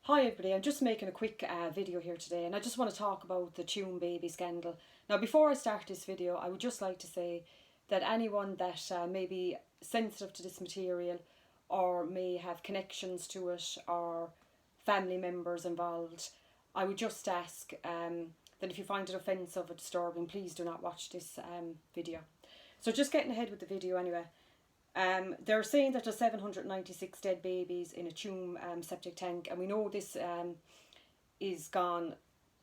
Hi everybody, I'm just making a quick video here today, and I just want to talk about the Tuam Baby scandal. Now before I start this video, I would just like to say that anyone that may be sensitive to this material or may have connections to it or family members involved, I would just ask that if you find it offensive or disturbing, please do not watch this video. So just getting ahead with the video anyway. They're saying that there's 796 dead babies in a Tuam septic tank, and we know this is gone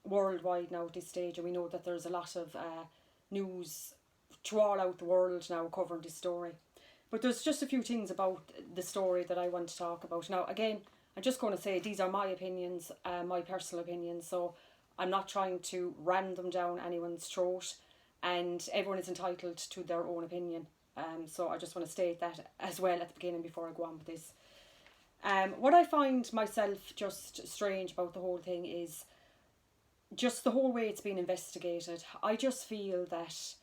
worldwide now at this stage, and we know that there's a lot of news to all out the world now covering this story. But there's just a few things about the story that I want to talk about. Now again, I'm just going to say these are my opinions, my personal opinions, so I'm not trying to ram them down anyone's throat, and everyone is entitled to their own opinion. So I just want to state that as well at the beginning before I go on with this. What I find myself just strange about the whole thing is just the whole way it's been investigated. I just feel that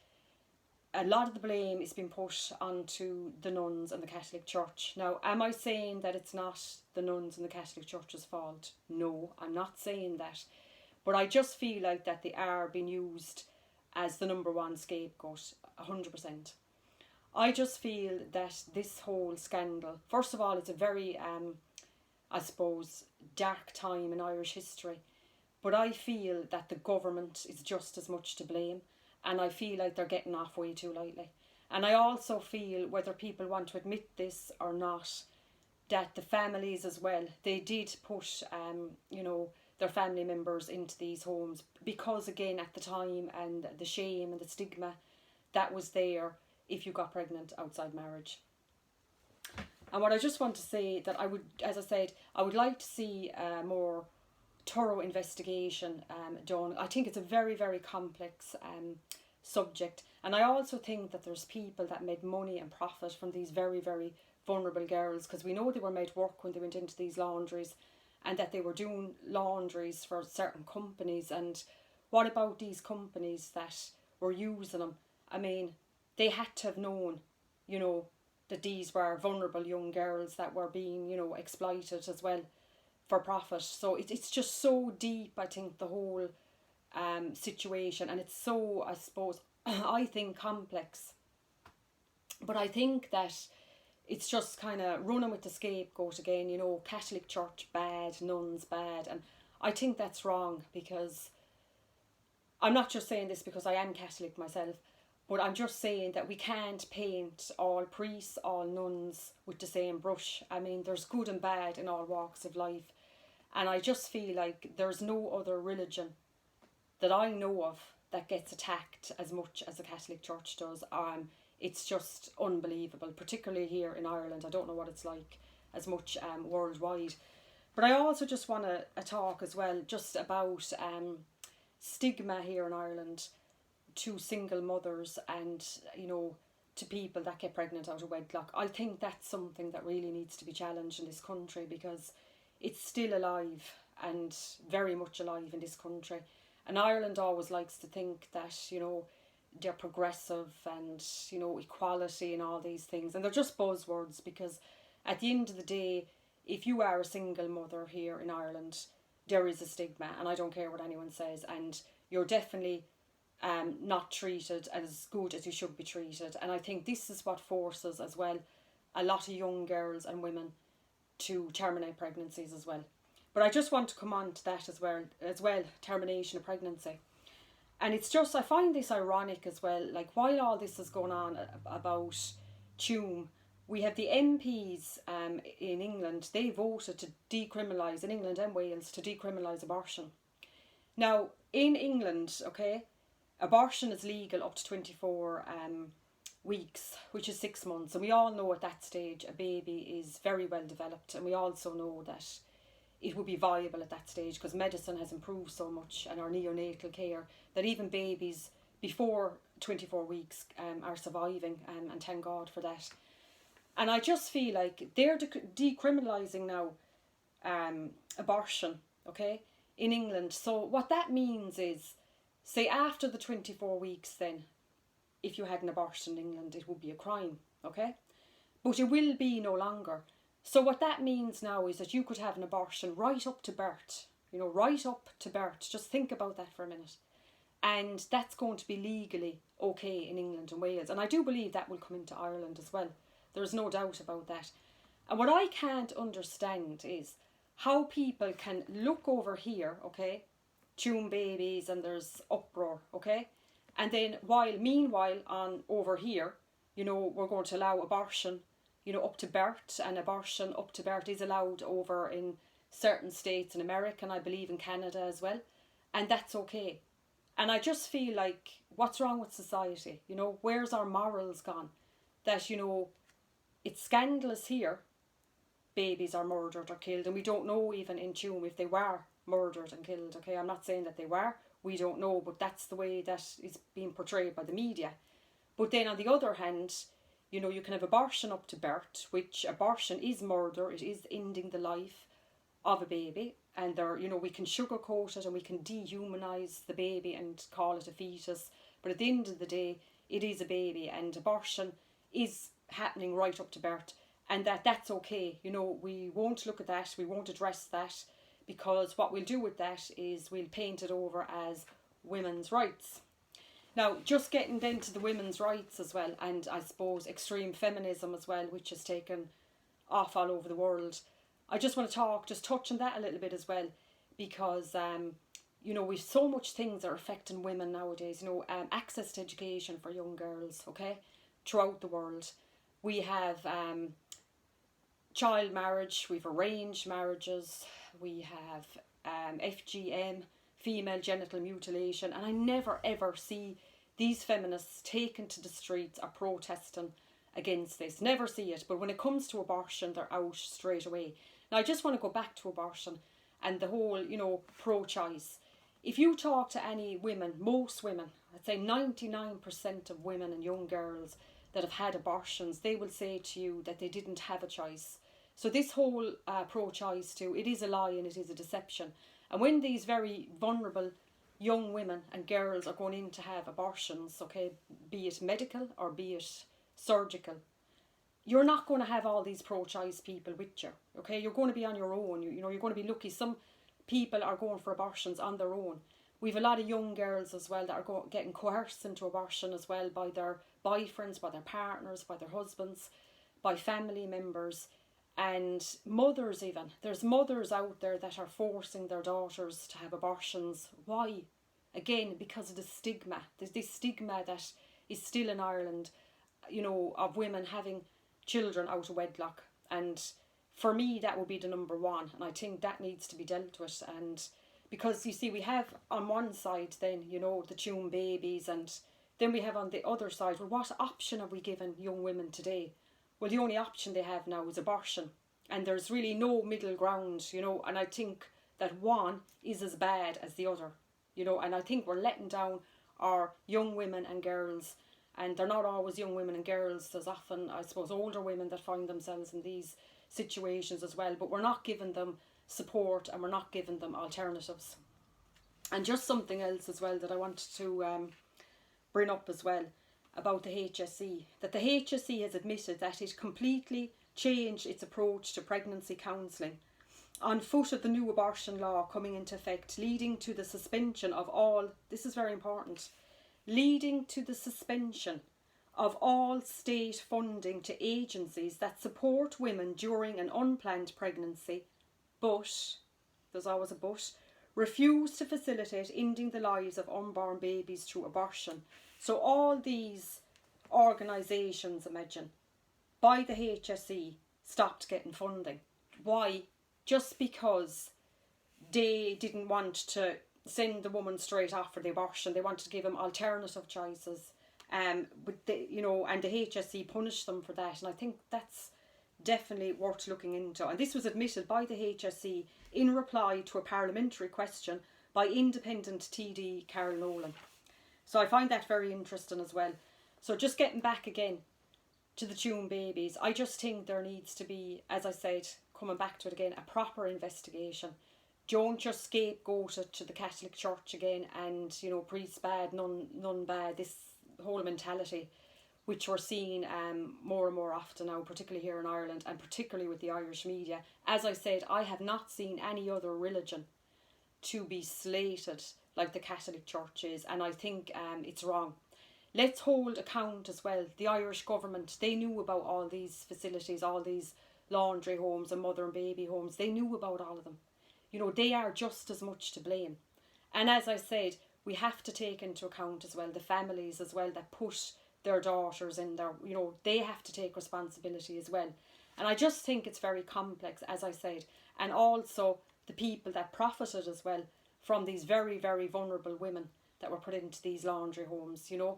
a lot of the blame is being put onto the nuns and the Catholic Church. Now, am I saying that it's not the nuns and the Catholic Church's fault? No, I'm not saying that. But I just feel like that they are being used as the number one scapegoat, 100%. I just feel that this whole scandal, first of all, it's a very, I suppose, dark time in Irish history. But I feel that the government is just as much to blame. And I feel like they're getting off way too lightly. And I also feel, whether people want to admit this or not, that the families as well, they did put, their family members into these homes. Because again, at the time, and the shame and the stigma that was there if you got pregnant outside marriage. And what I just want to say, that I would, as I said, I would like to see a more thorough investigation done. I think it's a very, very complex subject. And I also think that there's people that made money and profit from these very, very vulnerable girls, because we know they were made work when they went into these laundries, and that they were doing laundries for certain companies. And what about these companies that were using them? I mean, they had to have known, that these were vulnerable young girls that were being, exploited as well for profit. So it's just so deep, I think, the whole situation. And it's so, I suppose, I think, complex. But I think that it's just kind of running with the scapegoat again, Catholic Church bad, nuns bad. And I think that's wrong, because I'm not just saying this because I am Catholic myself, but I'm just saying that we can't paint all priests, all nuns with the same brush. I mean, there's good and bad in all walks of life. And I just feel like there's no other religion that I know of that gets attacked as much as the Catholic Church does. It's just unbelievable, particularly here in Ireland. I don't know what it's like as much worldwide. But I also just want to talk as well just about stigma here in Ireland to single mothers and, to people that get pregnant out of wedlock. I think that's something that really needs to be challenged in this country, because it's still alive and very much alive in this country. And Ireland always likes to think that, they're progressive and, equality and all these things. And they're just buzzwords, because at the end of the day, if you are a single mother here in Ireland, there is a stigma, and I don't care what anyone says, and you're definitely not treated as good as you should be treated. And I think this is what forces as well a lot of young girls and women to terminate pregnancies as well. But I just want to come on to that as well, termination of pregnancy. And it's just, I find this ironic as well, like while all this is going on about Tuam, we have the MPs in England, they voted to decriminalise, in England and Wales, to decriminalise abortion. Now, in England, abortion is legal up to 24 weeks, which is 6 months. And we all know at that stage a baby is very well developed. And we also know that it would be viable at that stage, because medicine has improved so much, and our neonatal care, that even babies before 24 weeks are surviving, and thank God for that. And I just feel like they're decriminalising now abortion, in England. So what that means is, say after the 24 weeks then, if you had an abortion in England, it would be a crime, But it will be no longer. So what that means now is that you could have an abortion right up to birth, right up to birth. Just think about that for a minute. And that's going to be legally okay in England and Wales. And I do believe that will come into Ireland as well. There's no doubt about that. And what I can't understand is how people can look over here, okay, Tuam Babies, and there's uproar, okay, and then meanwhile on over here, we're going to allow abortion, up to birth, and abortion up to birth is allowed over in certain states in America, and I believe in Canada as well, and that's okay. And I just feel like, what's wrong with society? Where's our morals gone? That, it's scandalous here, babies are murdered or killed, and we don't know even in Tuam if they were murdered and killed, okay? I'm not saying that they were, we don't know, but that's the way that is being portrayed by the media. But then on the other hand, you can have abortion up to birth, which abortion is murder, it is ending the life of a baby, and we can sugarcoat it and we can dehumanize the baby and call it a fetus, but at the end of the day, it is a baby, and abortion is happening right up to birth, and that's okay. We won't look at that, we won't address that, because what we'll do with that is we'll paint it over as women's rights. Now, just getting then to the women's rights as well, and I suppose extreme feminism as well, which has taken off all over the world. I just want to touch on that a little bit as well, because we've so much things that are affecting women nowadays. Access to education for young girls, okay, throughout the world. We have child marriage, we've arranged marriages, we have FGM, female genital mutilation, and I never ever see these feminists taken to the streets or protesting against this. Never see it. But when it comes to abortion, they're out straight away. Now, I just want to go back to abortion and the whole, pro-choice. If you talk to any women, most women, I'd say 99% of women and young girls that have had abortions, they will say to you that they didn't have a choice. So this whole pro-choice too, it is a lie and it is a deception. And when these very vulnerable young women and girls are going in to have abortions, okay, be it medical or be it surgical, you're not going to have all these pro-choice people with you, okay? You're going to be on your own. You're going to be lucky. Some people are going for abortions on their own. We've a lot of young girls as well that are getting coerced into abortion as well by their boyfriends, by their partners, by their husbands, by family members, and mothers even. There's mothers out there that are forcing their daughters to have abortions. Why? Again, because of the stigma. There's this stigma that is still in Ireland, of women having children out of wedlock. And for me, that would be the number one. And I think that needs to be dealt with. And because, you see, we have on one side then, the Tuam Babies, and then we have on the other side, well, what option are we giving young women today? Well, the only option they have now is abortion. And there's really no middle ground, and I think that one is as bad as the other, and I think we're letting down our young women and girls. And they're not always young women and girls. There's often, I suppose, older women that find themselves in these situations as well. But we're not giving them support and we're not giving them alternatives. And just something else as well that I wanted to bring up as well about the HSE. That the HSE has admitted that it completely changed its approach to pregnancy counselling on foot of the new abortion law coming into effect, leading to the suspension of all, this is very important, leading to the suspension of all state funding to agencies that support women during an unplanned pregnancy, but, there's always a but, refuse to facilitate ending the lives of unborn babies through abortion. So all these organisations, imagine, by the HSE, stopped getting funding. Why? Just because they didn't want to send the woman straight off for the abortion. They wanted to give them alternative choices, but and the HSE punished them for that. And I think that's definitely worth looking into. And this was admitted by the HSE in reply to a parliamentary question by independent TD Carol Nolan. So I find that very interesting as well. So just getting back again to the Tuam Babies, I just think there needs to be, as I said, coming back to it again, a proper investigation. Don't just scapegoat it to the Catholic Church again and, priests bad, none bad, this whole mentality. which we're seeing more and more often now, particularly here in Ireland and particularly with the Irish media. As I said, I have not seen any other religion to be slated like the Catholic Church is, and I think it's wrong. Let's hold account as well. The Irish government, they knew about all these facilities, all these laundry homes and mother and baby homes. They knew about all of them. You know, they are just as much to blame. And as I said, we have to take into account as well the families as well that put their daughters in there. You know, they have to take responsibility as well. And I just think it's very complex, as I said. And also the people that profited as well from these very, very vulnerable women that were put into these laundry homes, you know,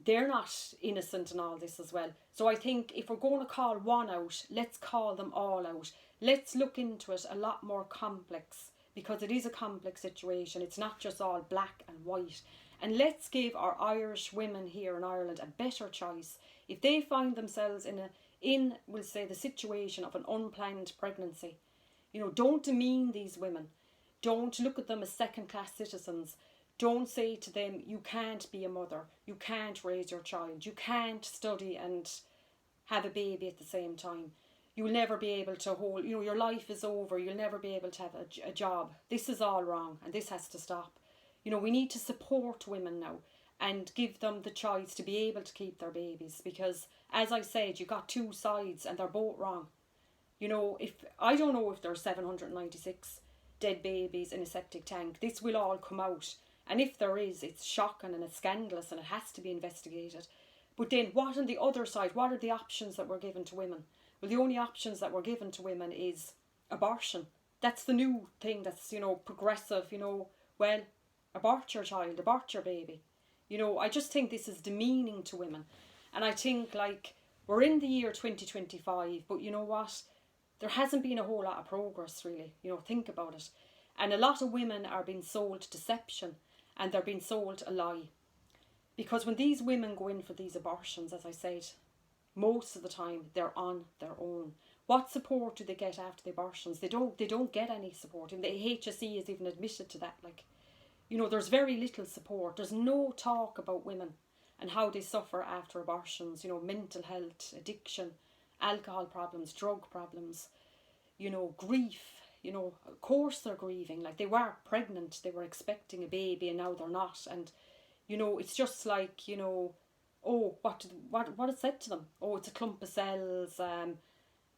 they're not innocent in all this as well. So I think if we're going to call one out, let's call them all out. Let's look into it a lot more complex, because it is a complex situation. It's not just all black and white. And let's give our Irish women here in Ireland a better choice. If they find themselves in we'll say, the situation of an unplanned pregnancy, you know, don't demean these women. Don't look at them as second-class citizens. Don't say to them, you can't be a mother, you can't raise your child, you can't study and have a baby at the same time. You'll never be able to hold, you know, your life is over, you'll never be able to have a job. This is all wrong and this has to stop. You know, we need to support women now and give them the choice to be able to keep their babies, because, as I said, you got two sides and they're both wrong. You know, I don't know if there's 796 dead babies in a septic tank. This will all come out. And if there is, it's shocking and it's scandalous and it has to be investigated. But then what on the other side? What are the options that were given to women? Well, the only options that were given to women is abortion. That's the new thing that's, you know, progressive, you know, well, abort your child, abort your baby. You know, I just think this is demeaning to women. And I think, like, we're in the year 2025, but you know what? There hasn't been a whole lot of progress, really. You know, think about it. And a lot of women are being sold deception and they're being sold a lie. Because when these women go in for these abortions, as I said, most of the time they're on their own. What support do they get after the abortions? They don't get any support. And the HSE has even admitted to that. Like, you know, there's very little support. There's no talk about women and how they suffer after abortions. You know, mental health, addiction, alcohol problems, drug problems, you know, grief. You know, of course they're grieving. Like, they were pregnant, they were expecting a baby, and now they're not. And, you know, it's just like, you know, oh, what is said to them? Oh, it's a clump of cells.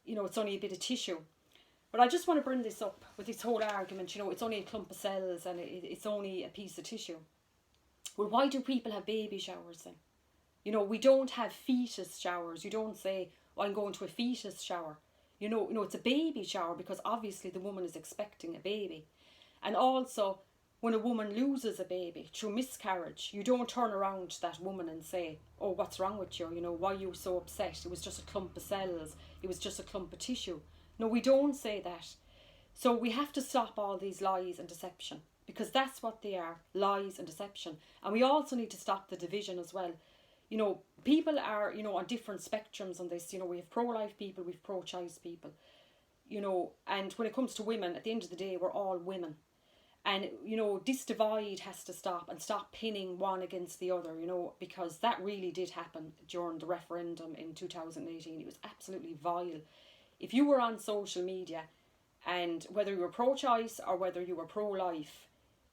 You know, it's only a bit of tissue. But I just want to bring this up with this whole argument. You know, it's only a clump of cells and it's only a piece of tissue. Well, why do people have baby showers then? You know, we don't have fetus showers. You don't say, oh, I'm going to a fetus shower. You know, it's a baby shower because obviously the woman is expecting a baby. And also, when a woman loses a baby through miscarriage, you don't turn around to that woman and say, oh, what's wrong with you? You know, why are you so upset? It was just a clump of cells. It was just a clump of tissue. No, we don't say that. So we have to stop all these lies and deception, because that's what they are, lies and deception. And we also need to stop the division as well. You know, people are, you know, on different spectrums on this. You know, we have pro-life people, we have pro-choice people. You know, and when it comes to women, at the end of the day, we're all women. And, you know, this divide has to stop, and stop pinning one against the other, you know, because that really did happen during the referendum in 2018. It was absolutely vile. If you were on social media, and whether you were pro-choice or whether you were pro-life,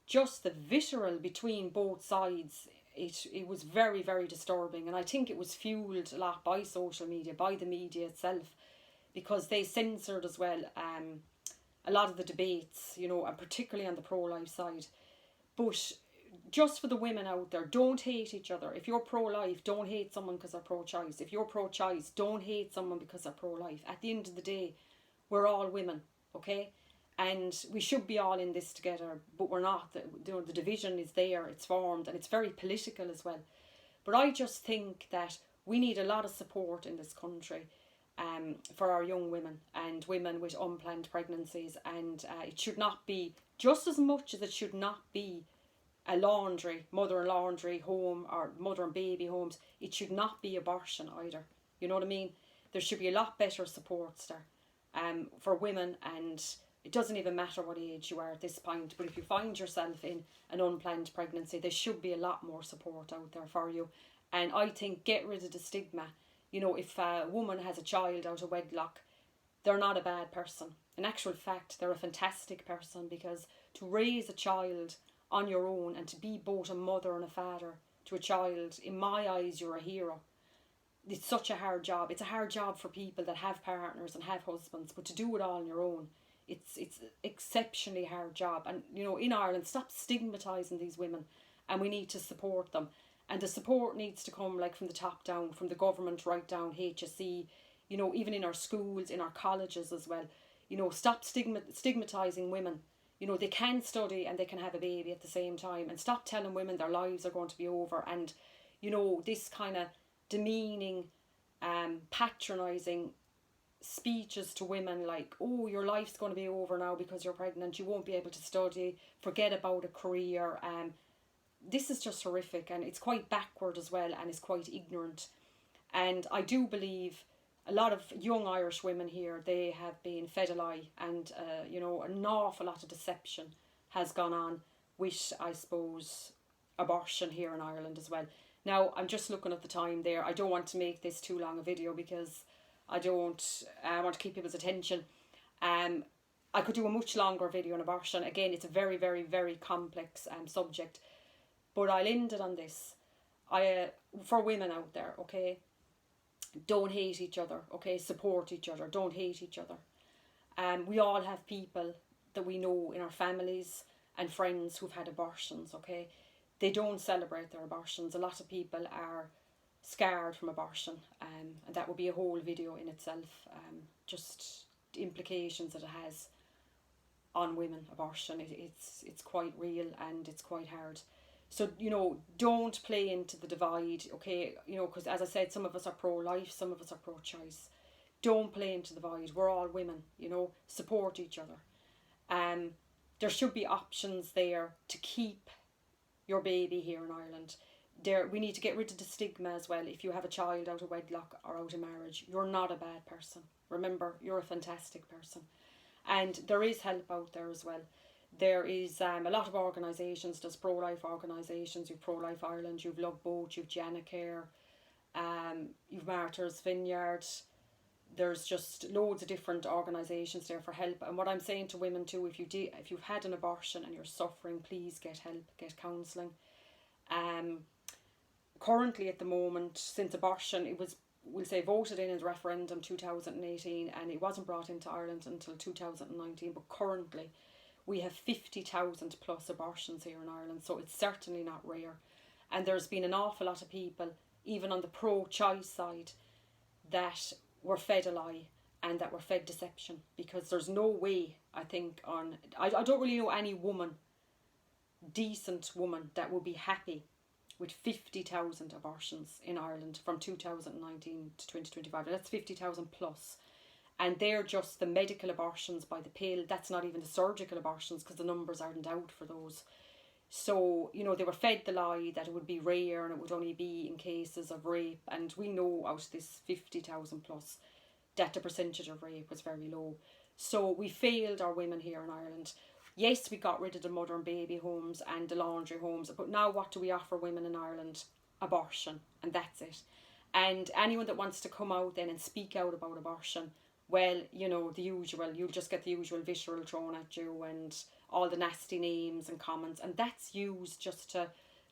just the vitriol between both sides, it was very, very disturbing. And I think it was fueled a lot by social media, by the media itself, because they censored as well a lot of the debates, you know, and particularly on the pro-life side. But just for the women out there, don't hate each other. If you're pro-life, don't hate someone because they're pro-choice. If you're pro-choice, don't hate someone because they're pro-life. At the end of the day, we're all women, okay? And we should be all in this together, but we're not. The division is there, it's formed, and it's very political as well. But I just think that we need a lot of support in this country for our young women and women with unplanned pregnancies. And it should not be, just as much as it should not be a mother and laundry home or mother and baby homes, it should not be abortion either. You know what I mean? There should be a lot better supports there for women, and it doesn't even matter what age you are at this point, but if you find yourself in an unplanned pregnancy, there should be a lot more support out there for you. And I think get rid of the stigma. You know, if a woman has a child out of wedlock, they're not a bad person. In actual fact, they're a fantastic person, because to raise a child on your own and to be both a mother and a father to a child, in my eyes, you're a hero. It's such a hard job. It's a hard job for people that have partners and have husbands, but to do it all on your own, it's exceptionally hard job. And you know, in Ireland, stop stigmatizing these women, and we need to support them. And the support needs to come like from the top down, from the government right down, HSE, you know, even in our schools, in our colleges as well. You know, stop stigmatizing women. You know, they can study and they can have a baby at the same time, and stop telling women their lives are going to be over. And you know, this kind of demeaning, patronising speeches to women like, oh, your life's going to be over now because you're pregnant, you won't be able to study, forget about a career. This is just horrific, and it's quite backward as well, and it's quite ignorant. And I do believe a lot of young Irish women here, they have been fed a lie, and you know, an awful lot of deception has gone on with, I suppose, abortion here in Ireland as well. Now, I'm just looking at the time there. I don't want to make this too long a video, because I want to keep people's attention. I could do a much longer video on abortion. Again, it's a very, very, very complex subject. But I'll end it on this. For women out there, okay, don't hate each other, okay, support each other, don't hate each other. We all have people that we know in our families and friends who've had abortions, okay. They don't celebrate their abortions. A lot of people are scarred from abortion, and that would be a whole video in itself, just the implications that it has on women, abortion. It's quite real, and it's quite hard. So, you know, don't play into the divide, okay, you know, because as I said, some of us are pro-life, some of us are pro-choice. Don't play into the divide. We're all women, you know, support each other. There should be options there to keep your baby here in Ireland. We need to get rid of the stigma as well. If you have a child out of wedlock or out of marriage, you're not a bad person. Remember, you're a fantastic person. And there is help out there as well. There is a lot of organisations. There's pro-life organisations. You've Pro-Life Ireland, you've Love Boat, you've Janacare, you've Martyrs Vineyard. There's just loads of different organisations there for help. And what I'm saying to women too, if you've had an abortion and you're suffering, please get help, get counselling. Currently at the moment, since abortion, it was, we'll say, voted in the referendum 2018, and it wasn't brought into Ireland until 2019, but currently we have 50,000 plus abortions here in Ireland, so it's certainly not rare. And there's been an awful lot of people, even on the pro-choice side, that were fed a lie and that were fed deception, because there's no way, I think, I don't really know any woman, decent woman, that would be happy with 50,000 abortions in Ireland from 2019 to 2025. That's 50,000 plus. And they're just the medical abortions by the pill. That's not even the surgical abortions, because the numbers aren't out for those. So, you know, they were fed the lie that it would be rare and it would only be in cases of rape. And we know out of this 50,000 plus that the percentage of rape was very low. So we failed our women here in Ireland. Yes, we got rid of the mother and baby homes and the laundry homes, but now what do we offer women in Ireland? Abortion, and that's it. And anyone that wants to come out then and speak out about abortion, well, you know, the usual, you'll just get the usual vitriol thrown at you and all the nasty names and comments, and that's used just to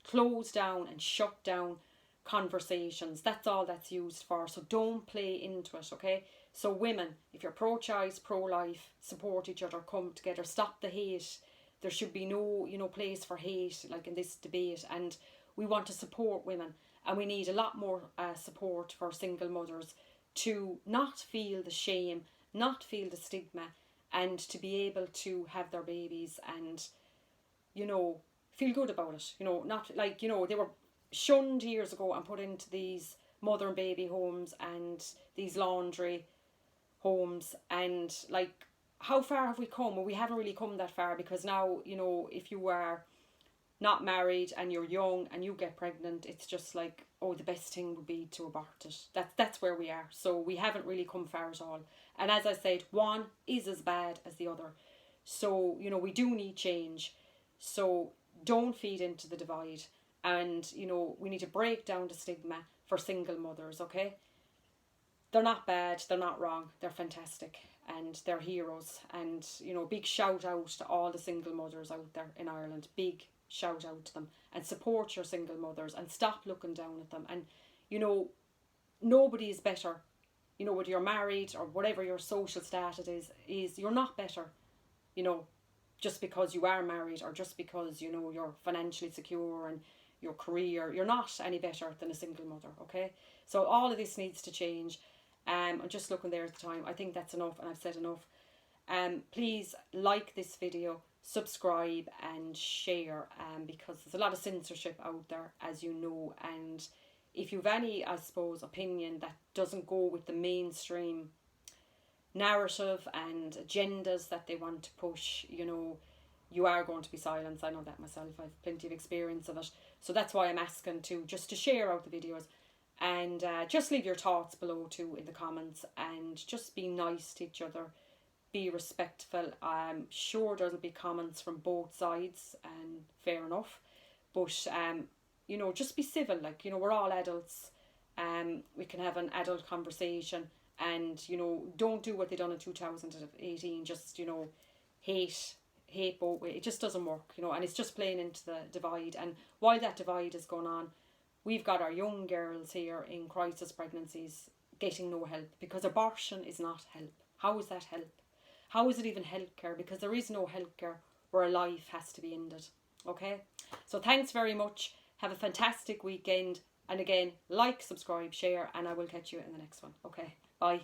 close down and shut down conversations. That's all that's used for. So don't play into it, okay? So women, if you're pro-choice, pro-life, support each other, come together, stop the hate. There should be no, you know, place for hate like in this debate, and we want to support women, and we need a lot more support for single mothers to not feel the shame, not feel the stigma, and to be able to have their babies and, you know, feel good about it. You know, not like, you know, they were shunned years ago and put into these mother and baby homes and these laundry homes, and like, how far have we come? Well, we haven't really come that far, because now, you know, if you are not married and you're young and you get pregnant, it's just like, oh, the best thing would be to abort it. That's where we are. So we haven't really come far at all. And as I said, one is as bad as the other. So, you know, we do need change. So don't feed into the divide. And, you know, we need to break down the stigma for single mothers, okay? They're not bad, they're not wrong, they're fantastic, and they're heroes. And, you know, big shout out to all the single mothers out there in Ireland. Big shout out to them, and support your single mothers and stop looking down at them. And, you know, nobody is better, you know, whether you're married or whatever your social status is you're not better, you know, just because you are married, or just because, you know, you're financially secure and your career. You're not any better than a single mother, okay? So all of this needs to change. I'm just looking there at the time. I think that's enough, and I've said enough. Please like this video, subscribe and share, because there's a lot of censorship out there, as you know. And if you've any, I suppose, opinion that doesn't go with the mainstream narrative and agendas that they want to push, you know, you are going to be silenced. I know that myself. I've plenty of experience of it. So that's why I'm asking to share out the videos, and just leave your thoughts below too in the comments, and just be nice to each other, be respectful. I'm sure there'll be comments from both sides, and fair enough, but you know, just be civil. Like, you know, we're all adults, we can have an adult conversation, and, you know, don't do what they done in 2018, just, you know, hate both ways. It just doesn't work, you know, and it's just playing into the divide. And while that divide is going on, we've got our young girls here in crisis pregnancies getting no help, because abortion is not help. How is that help? How is it even healthcare? Because there is no healthcare where a life has to be ended. Okay? So thanks very much. Have a fantastic weekend. And again, like, subscribe, share, and I will catch you in the next one. Okay? Bye.